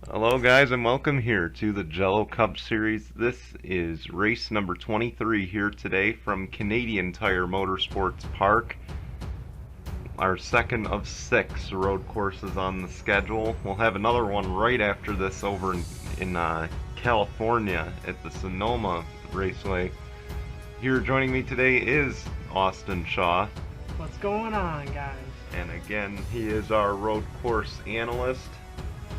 Hello guys, and welcome here to the Jello Cup Series. This is race number 23 here today from Canadian Tire Motorsports Park. Our second of 6 road courses on the schedule. We'll have another one right after this over in California at the Sonoma Raceway. Here joining me today is Austin Shaw. What's going on, guys? And again, he is our road course analyst.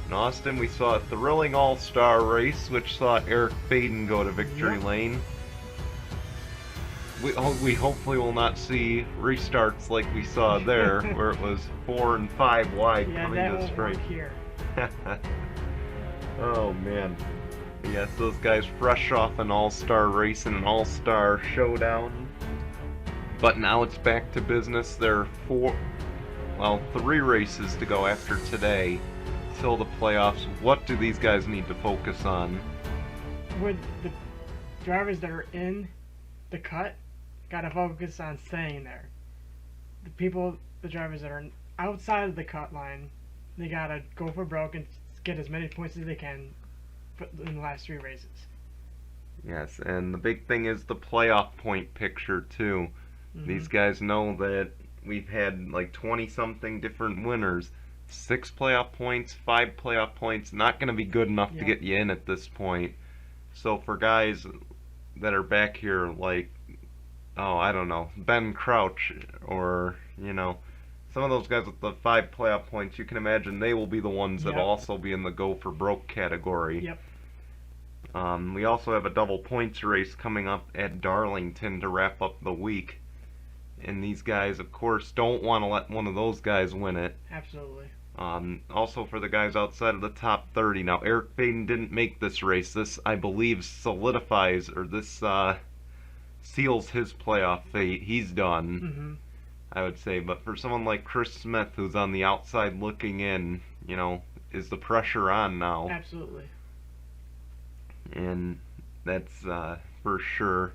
In Austin, we saw a thrilling all-star race, which saw Eric Faden go to victory lane. We hopefully will not see restarts like we saw there, where it was 4 and 5 wide coming to the straight. Here. Oh man. Yes, those guys fresh off an all-star race and an all-star showdown. But now it's back to business. There are 3 races to go after today till the playoffs. What do these guys need to focus on? With the drivers that are in the cut, gotta focus on staying there. The drivers that are outside of the cut line, they gotta go for broke and get as many points as they can in the last 3 races. Yes, and the big thing is the playoff point picture too. These guys know that we've had like 20-something different winners. 6 playoff points, 5 playoff points, not going to be good enough to get you in at this point. So for guys that are back here like, I don't know, Ben Crouch or, some of those guys with the 5 playoff points, you can imagine they will be the ones that will also be in the go for broke category. Yep. We also have a double points race coming up at Darlington to wrap up the week. And these guys, of course, don't want to let one of those guys win it. Absolutely. Also for the guys outside of the top 30. Now, Eric Faden didn't make this race. This, I believe, solidifies, or this seals his playoff fate. He's done, I would say. But for someone like Chris Smith, who's on the outside looking in, is the pressure on now? Absolutely. And that's for sure.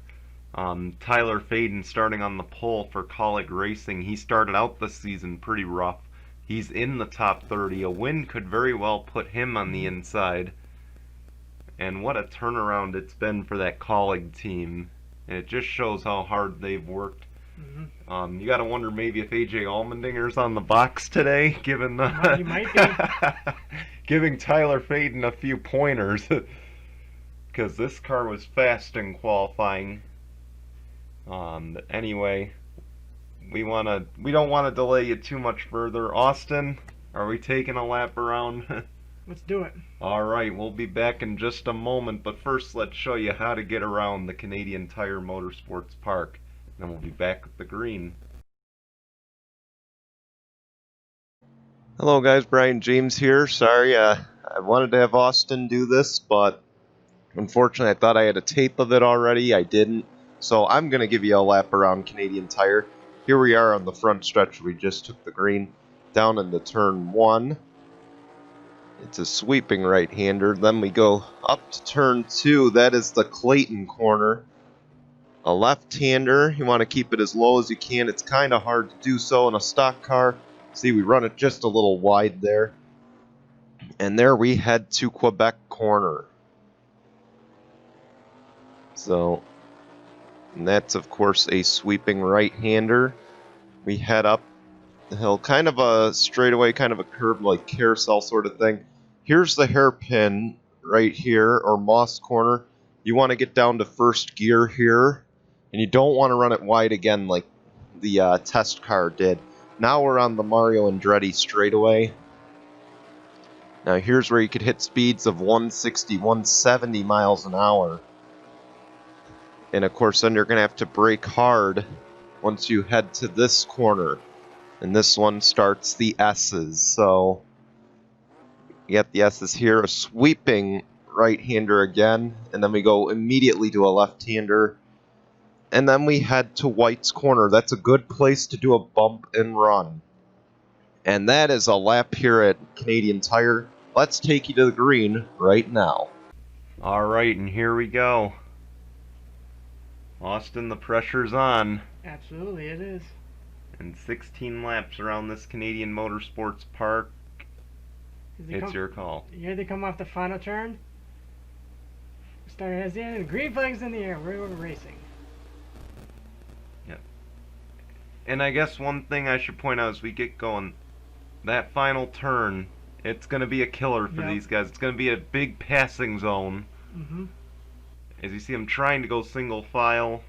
Tyler Faden starting on the pole for Colleague Racing. He started out the season pretty rough. He's in the top 30. A win could very well put him on the inside. And what a turnaround it's been for that Colleague team. And it just shows how hard they've worked. You gotta wonder maybe if AJ Allmendinger's on the box today, given the He might be. giving Tyler Faden a few pointers. Because this car was fast in qualifying. Anyway, we don't want to delay you too much further. Austin, are we taking a lap around? Let's do it. Alright, we'll be back in just a moment, but first let's show you how to get around the Canadian Tire Motorsports Park. Then we'll be back with the green. Hello guys, Brian James here. Sorry, I wanted to have Austin do this, but unfortunately I thought I had a tape of it already. I didn't. So I'm going to give you a lap around Canadian Tire. Here we are on the front stretch. We just took the green down into turn 1. It's a sweeping right-hander. Then we go up to turn 2. That is the Clayton corner. A left-hander. You want to keep it as low as you can. It's kind of hard to do so in a stock car. See, we run it just a little wide there. And there we head to Quebec corner. So, and that's of course a sweeping right-hander. We head up the hill, kind of a straightaway, kind of a curve, like carousel sort of thing. Here's the hairpin right here, or Moss corner. You want to get down to first gear here, and you don't want to run it wide again like the test car did. Now we're on the Mario Andretti straightaway. Now here's where you could hit speeds of 160, 170 miles an hour. And of course then you're going to have to brake hard once you head to this corner. And this one starts the S's. So you get the S's here, a sweeping right-hander again, and then we go immediately to a left-hander. And then we head to White's corner. That's a good place to do a bump and run. And that is a lap here at Canadian Tire. Let's take you to the green right now. Alright, and here we go. Austin, the pressure's on. Absolutely, it is. And 16 laps around this Canadian Motorsports Park. It's your call. Here they come off the final turn. Starting as the end, green flag's in the air. We're racing. Yep. And I guess one thing I should point out as we get going, that final turn, it's going to be a killer for these guys. It's going to be a big passing zone. As you see them trying to go single file.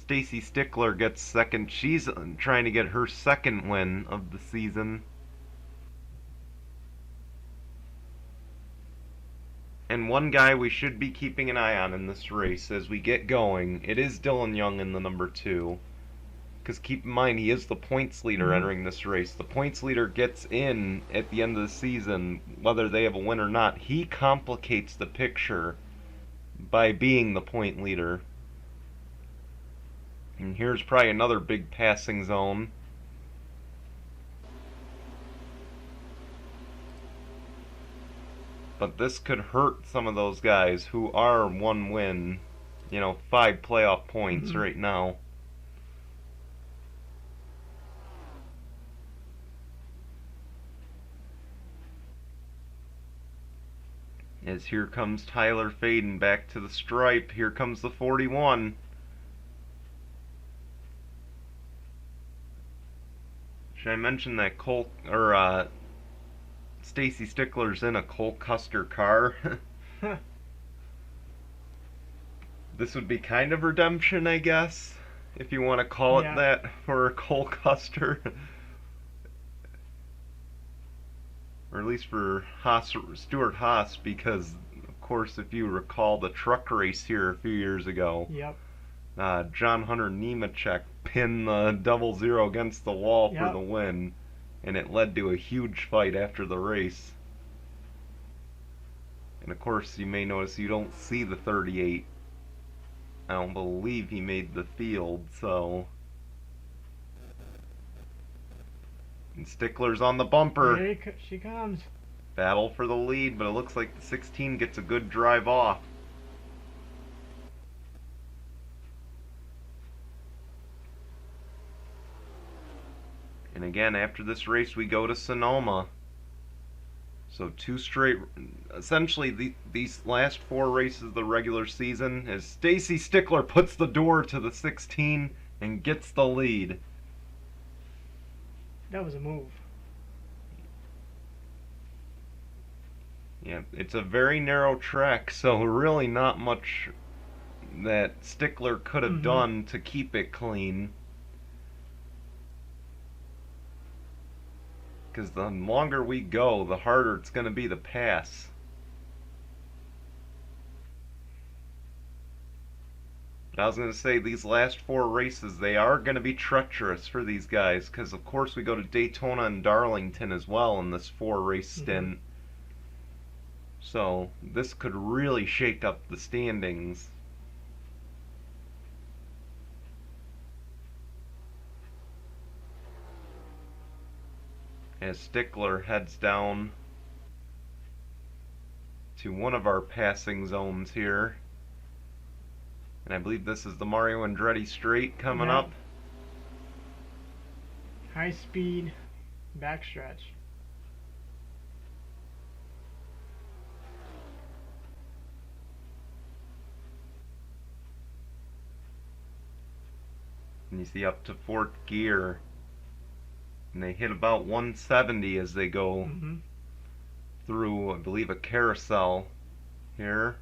Stacy Stickler gets second. She's trying to get her second win of the season. And one guy we should be keeping an eye on in this race as we get going, it is Dylan Young in the number 2. Because keep in mind, he is the points leader entering this race. The points leader gets in at the end of the season, whether they have a win or not. He complicates the picture by being the point leader. And here's probably another big passing zone. But this could hurt some of those guys who are 1 win, 5 playoff points right now. As here comes Tyler Faden back to the stripe. Here comes the 41. Should I mention that Stacy Stickler's in a Cole Custer car? This would be kind of redemption, I guess, if you want to call it that, for Cole Custer. Or at least for Stuart Haas, because, of course, if you recall the truck race here a few years ago, John Hunter Nemechek pinned the 00 against the wall for the win, and it led to a huge fight after the race. And of course, you may notice you don't see the 38. I don't believe he made the field, so... And Stickler's on the bumper. Here she comes. Battle for the lead, but it looks like the 16 gets a good drive off. And again, after this race, we go to Sonoma. So 2 straight... Essentially, these last 4 races of the regular season, as Stacy Stickler puts the door to the 16 and gets the lead. That was a move. Yeah, it's a very narrow track, so really not much that Stickler could have done to keep it clean. Because the longer we go, the harder it's going to be to pass. But I was going to say, these last 4 races, they are going to be treacherous for these guys, because of course we go to Daytona and Darlington as well in this 4-race stint. So this could really shake up the standings. As Stickler heads down to one of our passing zones here. And I believe this is the Mario Andretti Straight coming up. High speed backstretch. And you see up to 4th gear. And they hit about 170 as they go through, I believe, a carousel here.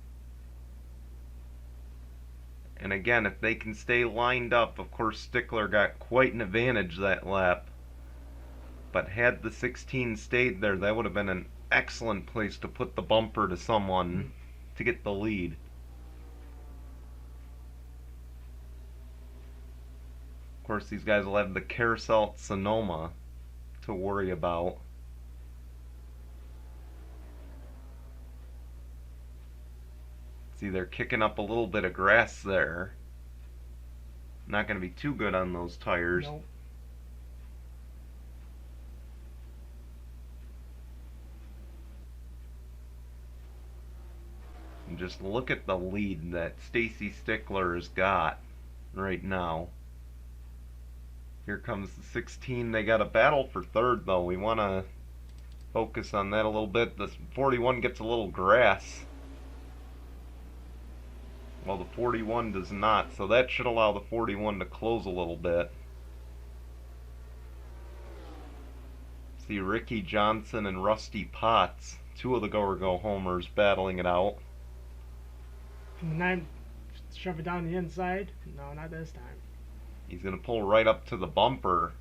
And again, if they can stay lined up, of course Stickler got quite an advantage that lap. But had the 16 stayed there, that would have been excellent place to put the bumper to someone to get the lead. Of course, these guys will have the Carousel at Sonoma to worry about. See, they're kicking up a little bit of grass there. Not going to be too good on those tires. Nope. And just look at the lead that Stacy Stickler has got right now. Here comes the 16. They got a battle for third, though. We want to focus on that a little bit. The 41 gets a little grass. Well, the 41 does not, so that should allow the 41 to close a little bit. See Ricky Johnson and Rusty Potts, two of the go-or-go homers, battling it out. Can the 9 shove it down the inside? No, not this time. He's going to pull right up to the bumper.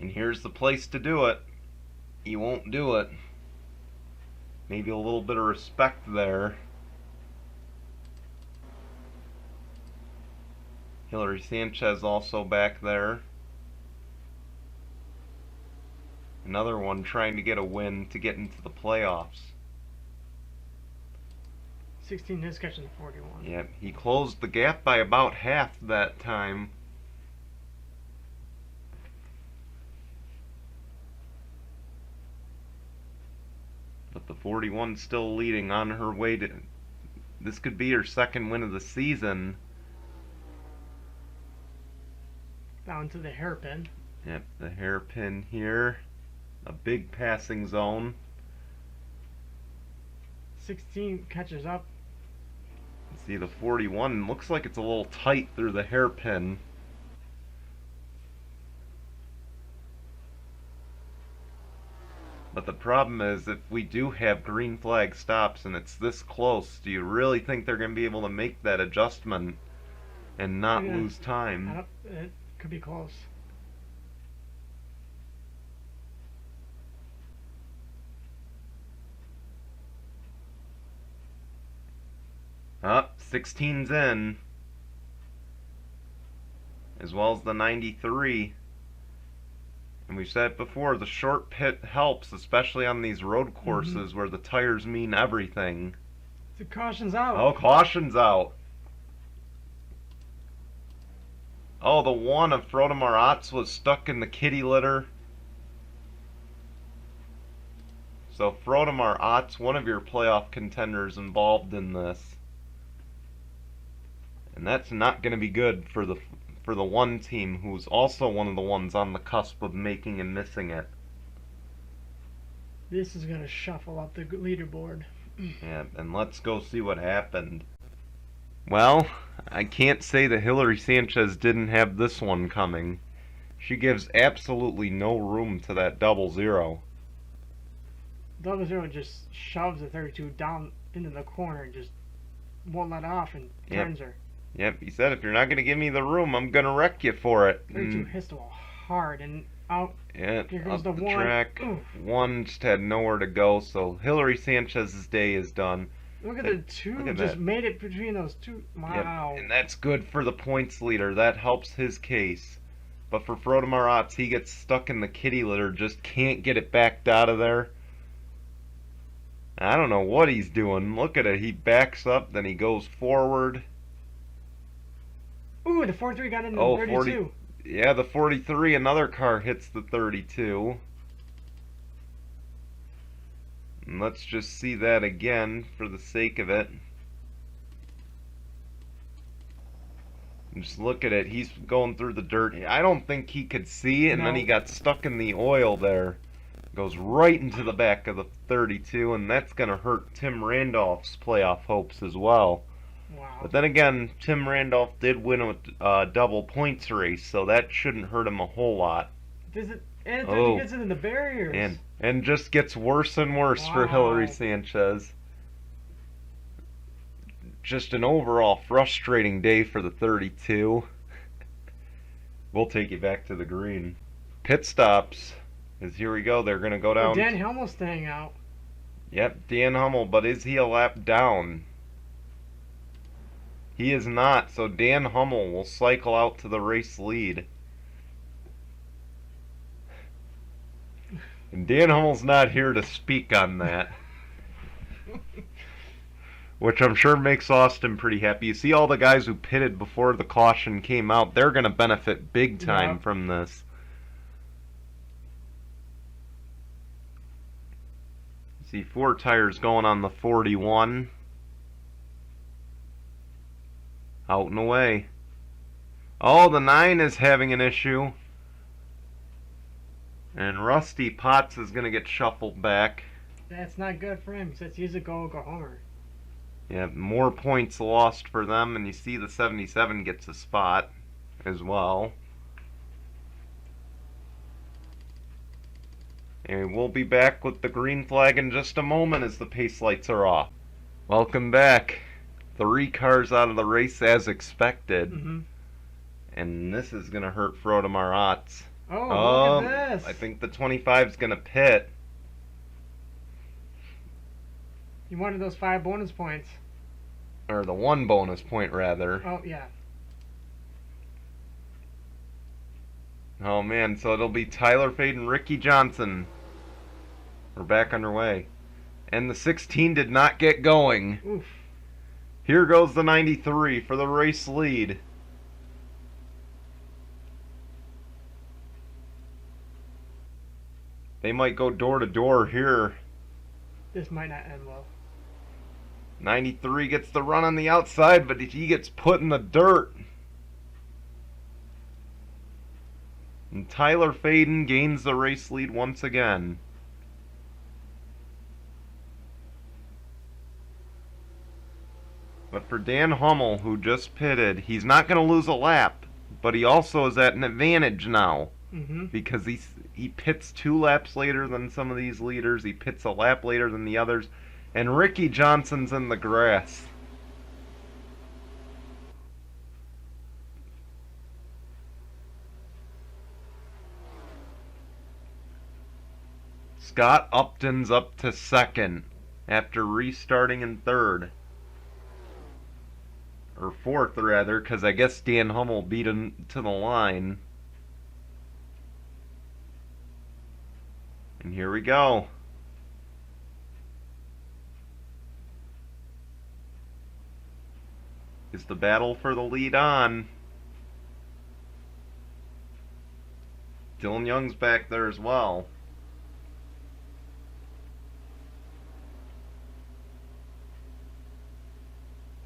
And here's the place to do it. He won't do it. Maybe a little bit of respect there. Hillary Sanchez also back there. Another one trying to get a win to get into the playoffs. 16 is catching the 41. Yep, he closed the gap by about half that time. But the 41's still leading, on her way to... This could be her second win of the season. Down to the hairpin. Yep, the hairpin here. A big passing zone. 16 catches up. See, the 41 looks like it's a little tight through the hairpin. But the problem is, if we do have green flag stops and it's this close, do you really think they're going to be able to make that adjustment and not lose time? It could be close. Up, 16's in, as well as the 93. And we've said it before, the short pit helps, especially on these road courses where the tires mean everything. The caution's out. Oh, caution's out. Oh, the one of Frodemar Otts was stuck in the kitty litter. So Frodemar Otts, one of your playoff contenders, involved in this. And that's not going to be good for the one team who's also one of the ones on the cusp of making and missing it. This is going to shuffle up the leaderboard. Yeah, and let's go see what happened. Well, I can't say that Hillary Sanchez didn't have this one coming. She gives absolutely no room to that 00. 00 just shoves the 32 down into the corner and just won't let off and turns her. Yep, he said, if you're not going to give me the room, I'm going to wreck you for it. 32 hits the wall hard and out. Yeah, here goes up the the track. One just had nowhere to go, so Hillary Sanchez's day is done. Look at the two, just made it between those two. Wow. Yep. And that's good for the points leader. That helps his case. But for Frodemar Otts, he gets stuck in the kitty litter, just can't get it backed out of there. I don't know what he's doing. Look at it. He backs up, then he goes forward. Ooh, the 43 got into the 32. 40, yeah, the 43, another car hits the 32. And let's just see that again for the sake of it. And just look at it. He's going through the dirt. I don't think he could see, and then he got stuck in the oil there. Goes right into the back of the 32, and that's going to hurt Tim Randolph's playoff hopes as well. Wow. But then again, Tim Randolph did win a double points race, so that shouldn't hurt him a whole lot. Does it? And it gets it in the barriers. And just gets worse and worse for Hillary Sanchez. Just an overall frustrating day for the 32. We'll take you back to the green. pit stops. As here we go, they're going to go down. Oh, Dan Hamill's staying out. Yep, Dan Hummel, but is he a lap down? He is not, so Dan Hummel will cycle out to the race lead. And Dan Hummel's not here to speak on that. Which I'm sure makes Austin pretty happy. You see all the guys who pitted before the caution came out, they're going to benefit big time from this. See 4 tires going on the 41. Out and away. Oh, the 9 is having an issue. And Rusty Potts is going to get shuffled back. That's not good for him. He says he's a go homer. Yeah, more points lost for them, and you see the 77 gets a spot as well. And we'll be back with the green flag in just a moment as the pace lights are off. Welcome back. 3 cars out of the race as expected. And this is going to hurt Frodo Maratz. Oh, look at this. I think the 25 is going to pit. You wanted those 5 bonus points. Or the 1 bonus point, rather. Oh, yeah. Oh, man, so it'll be Tyler Fade and Ricky Johnson. We're back underway. And the 16 did not get going. Oof. Here goes the 93 for the race lead. They might go door to door here. This might not end well. 93 gets the run on the outside, but he gets put in the dirt. And Tyler Faden gains the race lead once again. But for Dan Hummel, who just pitted, he's not going to lose a lap, but he also is at an advantage now. Because he pits 2 laps later than some of these leaders. He pits a lap later than the others. And Ricky Johnson's in the grass. Scott Upton's up to 2nd after restarting in 3rd. Or 4th, rather, because I guess Dan Hummel beat him to the line. And here we go. Is the battle for the lead on? Dylan Young's back there as well.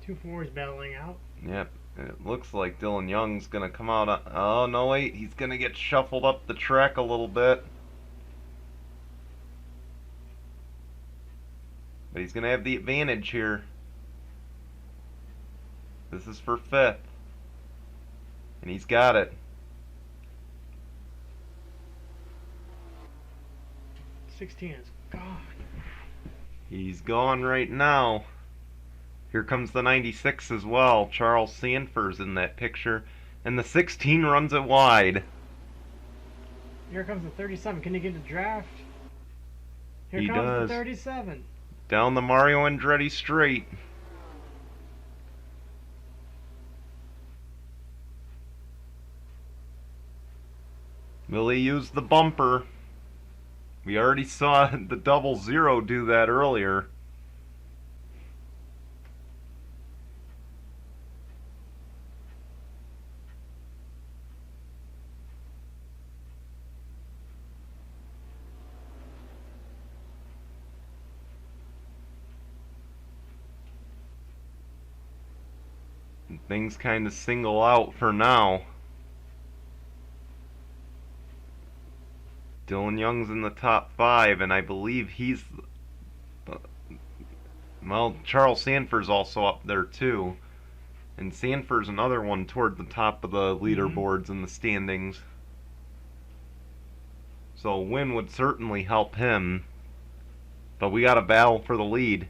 Two fours battling out. Yep. It looks like Dylan Young's going to come out. Oh, no, wait. He's going to get shuffled up the track a little bit. But he's going to have the advantage here. This is for 5th. And he's got it. 16 is gone. He's gone right now. Here comes the 96 as well. Charles Sanford's in that picture. And the 16 runs it wide. Here comes the 37. Can he get a draft? Here he comes does. the 37. Down the Mario Andretti straight. Will he use the bumper? We already saw the 00 do that earlier. Things kind of single out for now. Dylan Young's in the top 5, and I believe he's... Well, Charles Sanford's also up there too. And Sanford's another one toward the top of the leaderboards and the standings. So a win would certainly help him. But we got a battle for the lead.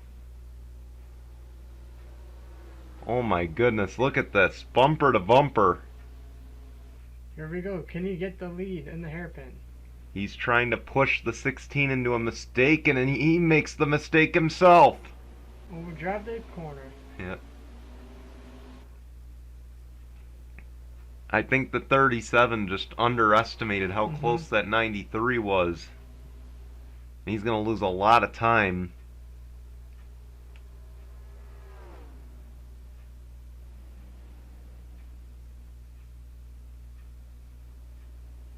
Oh my goodness, look at this. Bumper to bumper. Here we go. Can he get the lead in the hairpin? He's trying to push the 16 into a mistake, and he makes the mistake himself. Overdrive the corner. Yeah. I think the 37 just underestimated how close that 93 was. He's going to lose a lot of time.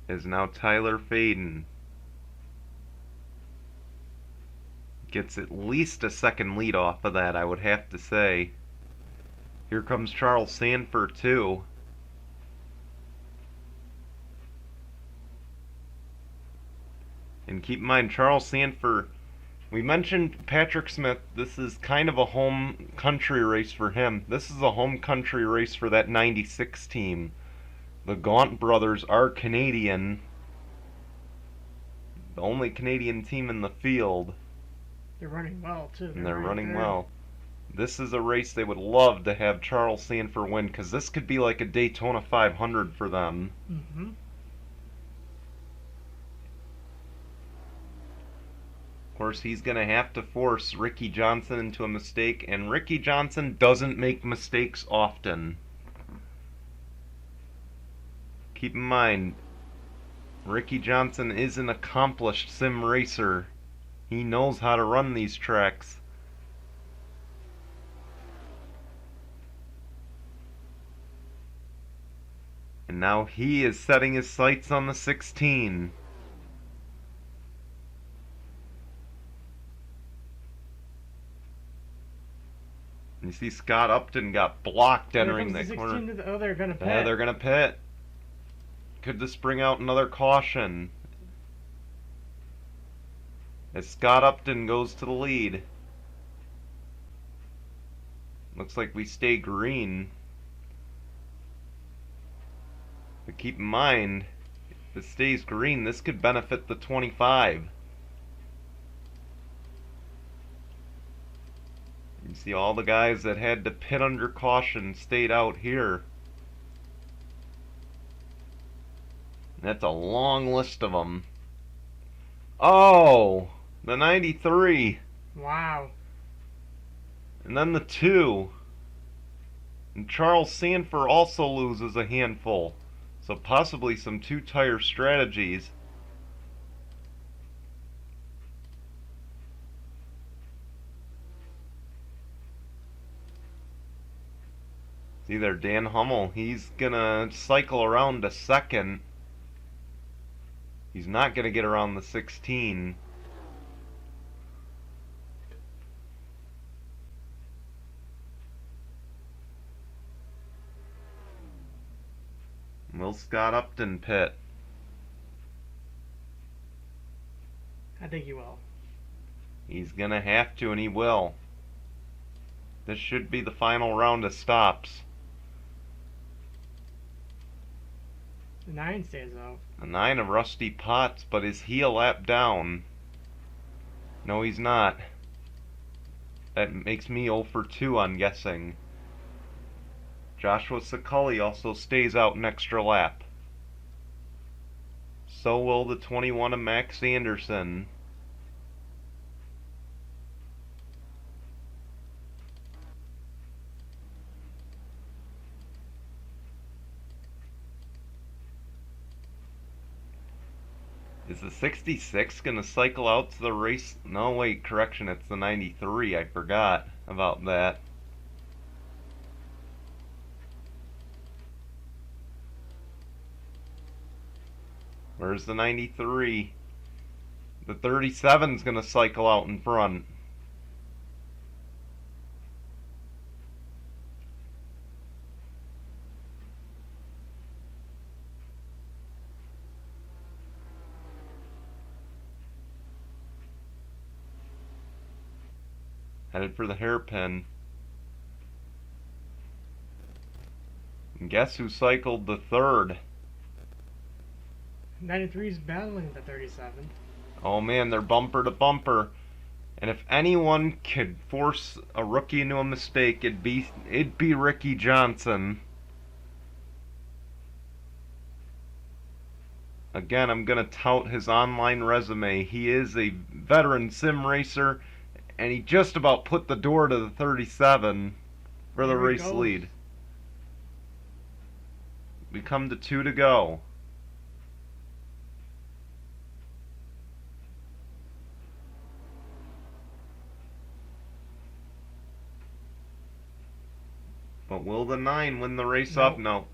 Is now Tyler Faden. Gets at least a second lead off of that, I would have to say. Here comes Charles Sanford, too. And keep in mind, Charles Sanford, we mentioned Patrick Smith. This is kind of a home country race for him. This is a home country race for that 96 team. The Gaunt brothers are Canadian. The only Canadian team in the field. They're running well, too. And they're running well. This is a race they would love to have Charles Sanford win, because this could be like a Daytona 500 for them. Of course, he's going to have to force Ricky Johnson into a mistake, and Ricky Johnson doesn't make mistakes often. Keep in mind, Ricky Johnson is an accomplished sim racer. He knows how to run these tracks. And now he is setting his sights on the 16. You see Scott Upton got blocked entering that corner. Oh, they're going to pit. Yeah, they're going to pit. Could this bring out another caution? As Scott Upton goes to the lead. Looks like we stay green. But keep in mind, if it stays green, this could benefit the 25. You see all the guys that had to pit under caution stayed out here. That's a long list of them. Oh, the 93. Wow. And then the 2. And Charles Sanford also loses a handful. So possibly some 2-tire strategies. See there, Dan Hummel. He's gonna cycle around to second. He's not gonna get around the 16. Will Scott Upton pit? I think he will. He's gonna have to, and he will. This should be the final round of stops. The 9 stays out. The 9 of Rusty Potts, but is he a lap down? No, he's not. That makes me 0 for 2 on guessing. Joshua Saculli also stays out an extra lap. So will the 21 of Max Anderson. Is the 66 going to cycle out to the race? No, wait, correction, it's the 93. I forgot about that. Where's the 93? The 37's going to cycle out in front. Headed for the hairpin. And guess who cycled the 3rd? 93's battling the 37. Oh man, they're bumper to bumper. And if anyone could force a rookie into a mistake, it'd be Ricky Johnson. Again, I'm going to tout his online resume. He is a veteran sim racer, and he just about put the door to the 37 for the Here he race goes. lead. We come to 2 to go. But will the 9 win the race up? No.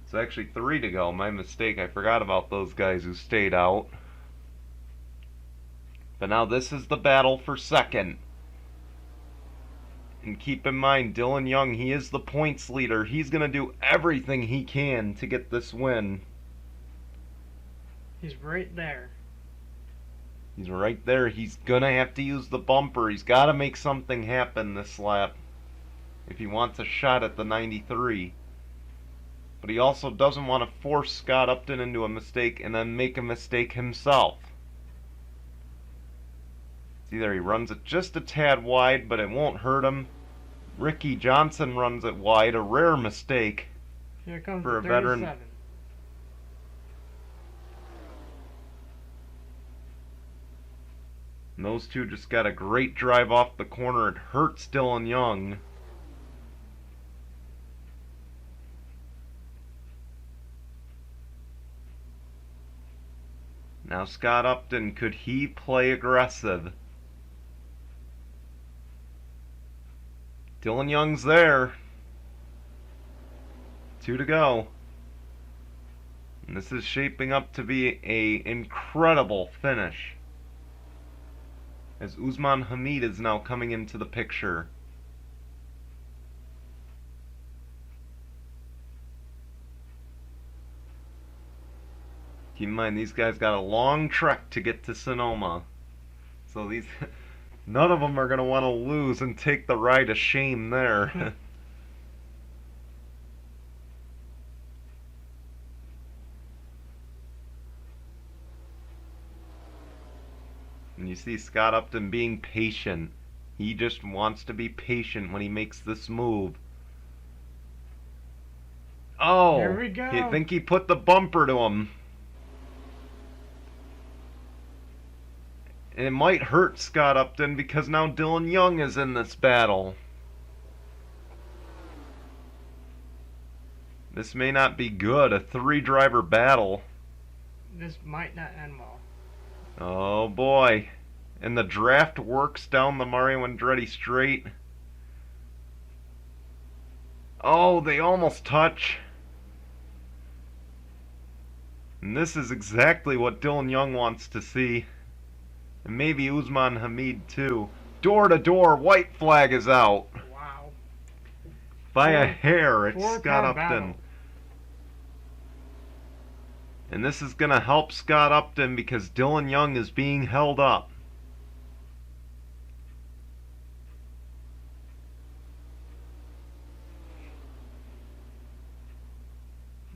It's actually 3 to go. My mistake. I forgot about those guys who stayed out. But now this is the battle for second. And keep in mind, Dylan Young, he is the points leader. He's going to do everything he can to get this win. He's right there. He's right there. He's going to have to use the bumper. He's got to make something happen this lap if he wants a shot at the 93. But he also doesn't want to force Scott Upton into a mistake and then make a mistake himself. It's either he runs it just a tad wide, but it won't hurt him. Ricky Johnson runs it wide, a rare mistake Here comes for the a 37. veteran. And those two just got a great drive off the corner. It hurts Dylan Young. Now Scott Upton, could he play aggressive? Dylan Young's there. 2 to go. And this is shaping up to be an incredible finish, as Usman Hamid is now coming into the picture. Keep in mind, these guys got a long trek to get to Sonoma. So these none of them are going to want to lose and take the ride of shame there. And you see Scott Upton being patient. He just wants to be patient when he makes this move. Oh, Here we go. You think he put the bumper to him. And it might hurt Scott Upton because now Dylan Young is in this battle. This may not be good, a 3-driver battle. This might not end well. Oh boy. And the draft works down the Mario Andretti straight. Oh, they almost touch. And this is exactly what Dylan Young wants to see. And maybe Usman Hamid too. Door to door, white flag is out. Wow. By a hair, it's Scott Four-car Upton. battle. And this is going to help Scott Upton because Dylan Young is being held up.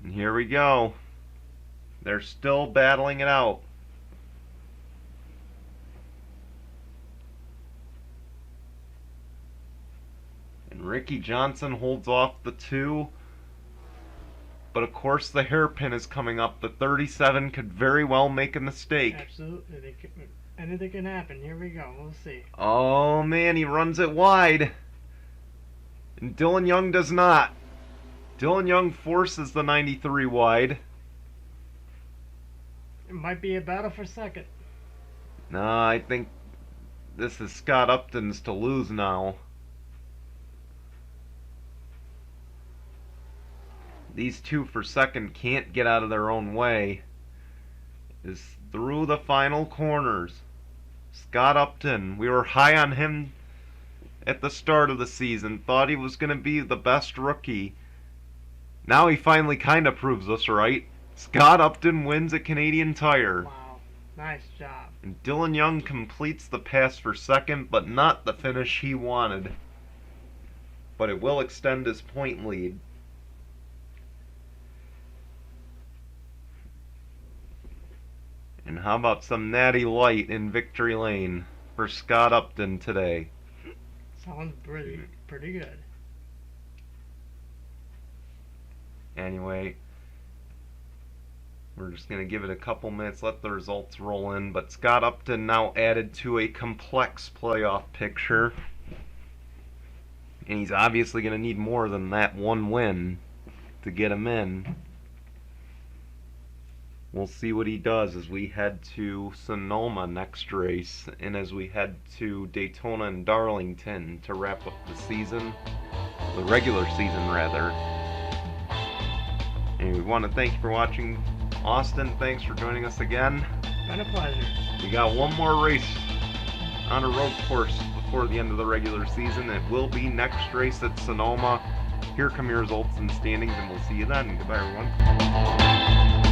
And here we go. They're still battling it out. And Ricky Johnson holds off the 2. But of course the hairpin is coming up. The 37 could very well make a mistake. Absolutely. Anything can happen. Here we go. We'll see. Oh man, he runs it wide. And Dylan Young does not. Dylan Young forces the 93 wide. It might be a battle for second. No, I think this is Scott Upton's to lose now. These two for second can't get out of their own way. Is through the final corners. Scott Upton, we were high on him at the start of the season. Thought he was going to be the best rookie. Now he finally kind of proves us right. Scott Upton wins at Canadian Tire. Wow. Nice job. And Dylan Young completes the pass for second, but not the finish he wanted. But it will extend his point lead. And how about some natty light in victory lane for Scott Upton today? Sounds pretty good. Anyway, We're just going to give it a couple minutes, let the results roll in. But Scott Upton now added to a complex playoff picture. And he's obviously going to need more than that one win to get him in. We'll see what he does as we head to Sonoma next race, and as we head to Daytona and Darlington to wrap up the season, the regular season rather. And we want to thank you for watching. Austin, thanks for joining us again. Been a pleasure. We got one more race on a road course before the end of the regular season. It will be next race at Sonoma. Here come your results and standings, and we'll see you then. Goodbye, everyone.